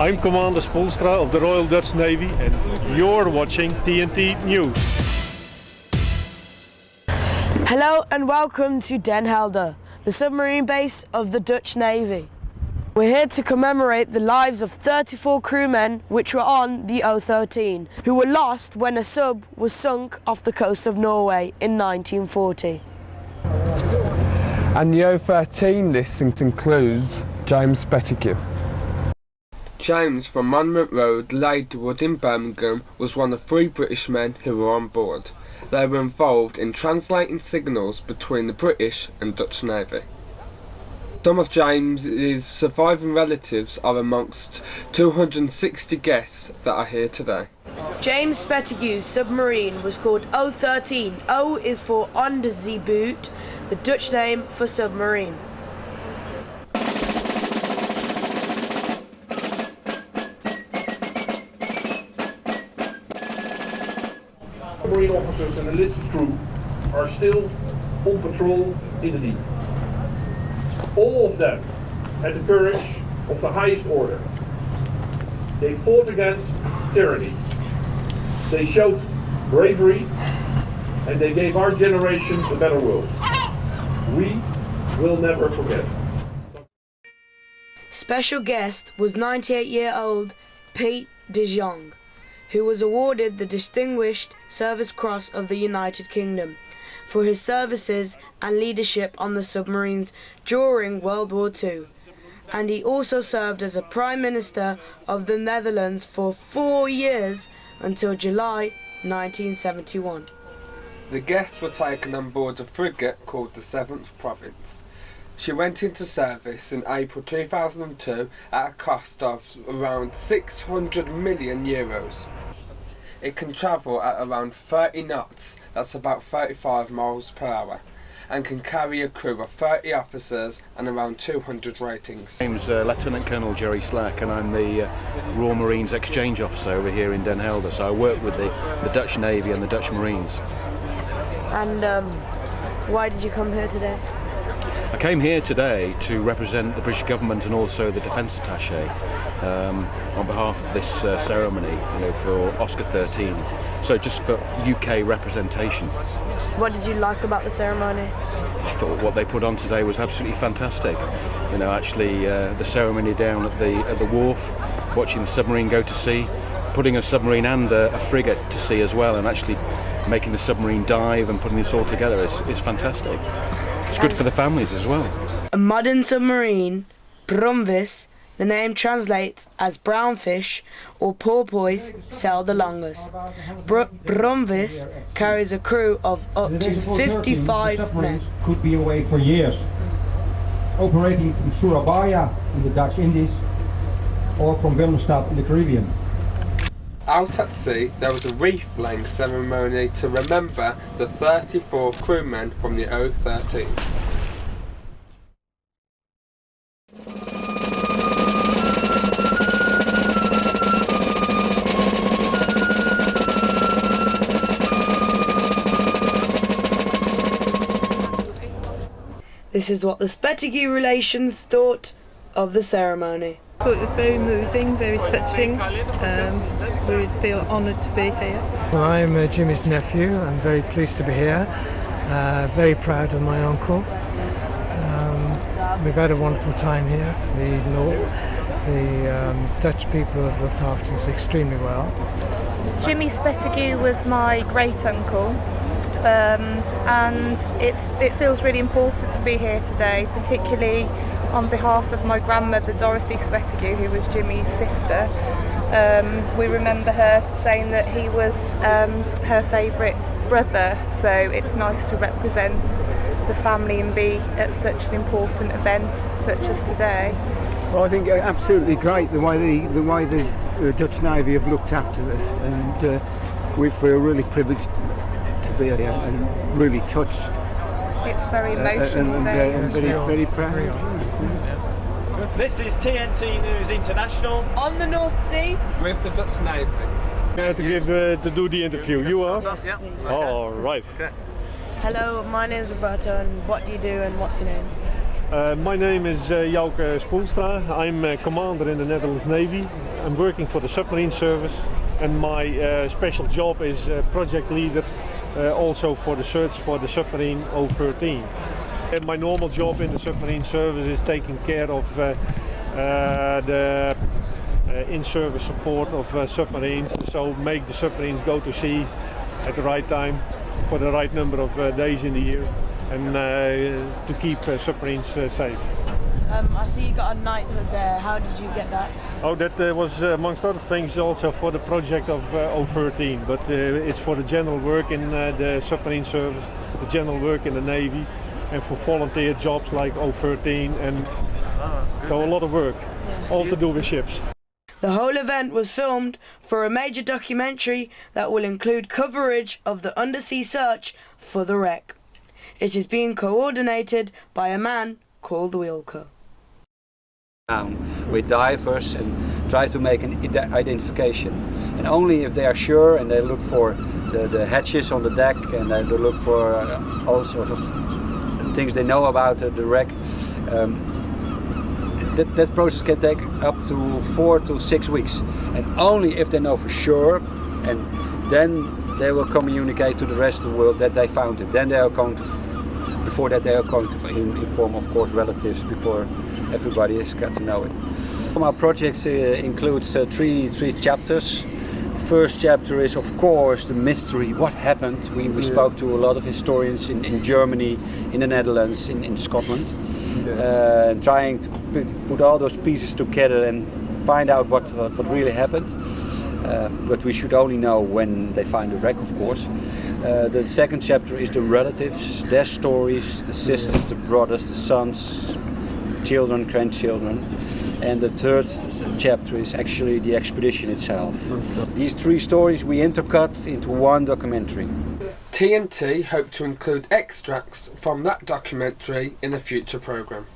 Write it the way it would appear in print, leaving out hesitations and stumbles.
I'm Commander Spolstra of the Royal Dutch Navy and you're watching TNT News. Hello and welcome to Den Helder, the submarine base of the Dutch Navy. We're here to commemorate the lives of 34 crewmen which were on the O13, who were lost when a sub was sunk off the coast of Norway in 1940. And the O13 list includes James Spettigue. James from Monument Road, Ladywood in Birmingham was one of 3 British men who were on board. They were involved in translating signals between the British and Dutch Navy. Some of James's surviving relatives are amongst 260 guests that are here today. James Spettigue's submarine was called O13. O is for Onderzeeboot, the Dutch name for submarine. Submarine officers and enlisted crew are still on patrol in the deep. All of them had the courage of the highest order. They fought against tyranny. They showed bravery and they gave our generation a better world. We will never forget. Special guest was 98-year-old Pete de Jong, who was awarded the Distinguished Service Cross of the United Kingdom for his services and leadership on the submarines during World War II. And he also served as a Prime Minister of the Netherlands for 4 years until July 1971. The guests were taken on board a frigate called the 7th Province. She went into service in April 2002 at a cost of around 600 million euros. It can travel at around 30 knots, that's about 35 miles per hour, and can carry a crew of 30 officers and around 200 ratings. My name's Lieutenant Colonel Jerry Slack and I'm the Royal Marines Exchange Officer over here in Den Helder, so I work with the Dutch Navy and the Dutch Marines. And why did you come here today? I came here today to represent the British government and also the Defence Attaché on behalf of this ceremony, for Oscar 13. So just for UK representation. What did you like about the ceremony? I thought what they put on today was absolutely fantastic. Actually the ceremony down at the wharf, watching the submarine go to sea, putting a submarine and a frigate to sea as well, and actually making the submarine dive and putting this all together is fantastic. It's good for the families as well. A modern submarine, bromvis, the name translates as brown fish or porpoise, sail the longest. Bromvis carries a crew of up to 55 men. Could be away for years, operating from Surabaya in the Dutch Indies or from Willemstad in the Caribbean. Out at sea, there was a wreath laying ceremony to remember the 34 crewmen from the O13. This is what the Spettigue relations thought of the ceremony. I thought it was very moving, very touching. We feel honoured to be here. Well, I'm Jimmy's nephew. I'm very pleased to be here. Very proud of my uncle. We've had a wonderful time here. The Dutch people have looked after us extremely well. Jimmy Spettigue was my great uncle. And it feels really important to be here today, particularly on behalf of my grandmother Dorothy Spettigue, who was Jimmy's sister. We remember her saying that he was her favourite brother, so it's nice to represent the family and be at such an important event such as today. Well, I think absolutely great the way the Dutch Navy have looked after us, and we feel really privileged to be here and really touched. It's very emotional day. And very proud. This is TNT News International. On the North Sea. With the Dutch Navy. To do the interview. You are? Yeah. All right. Hello, my name's Roberto, and what do you do and what's your name? My name is Jouke Spoelstra. I'm a commander in the Netherlands Navy. I'm working for the submarine service, and my special job is project leader also for the search for the submarine 013. And my normal job in the submarine service is taking care of the in-service support of submarines, so make the submarines go to sea at the right time for the right number of days in the year, and to keep submarines safe. I see you got a knighthood there. How did you get that? Oh, that was amongst other things also for the project of 013, but it's for the general work in the submarine service, the general work in the Navy, and for volunteer jobs like 013, and so a lot of work, all to do with ships. The whole event was filmed for a major documentary that will include coverage of the undersea search for the wreck. It is being coordinated by a man called Wilke. With divers and try to make an identification, and only if they are sure and they look for the hatches on the deck and they look for all sorts of things they know about the wreck. That process can take up to 4 to 6 weeks, and only if they know for sure, and then they will communicate to the rest of the world that they found it. Then they are going to, before that they are going to inform, of course, relatives before everybody has got to know it. Our project includes three chapters. First chapter is, of course, the mystery, what happened. We spoke to a lot of historians in Germany, in the Netherlands, in Scotland, trying to put all those pieces together and find out what really happened. But we should only know when they find the wreck, of course. The second chapter is the relatives, their stories, the sisters, the brothers, the sons, children, grandchildren. And the third chapter is actually the expedition itself. These three stories we intercut into one documentary. TNT hope to include extracts from that documentary in a future programme.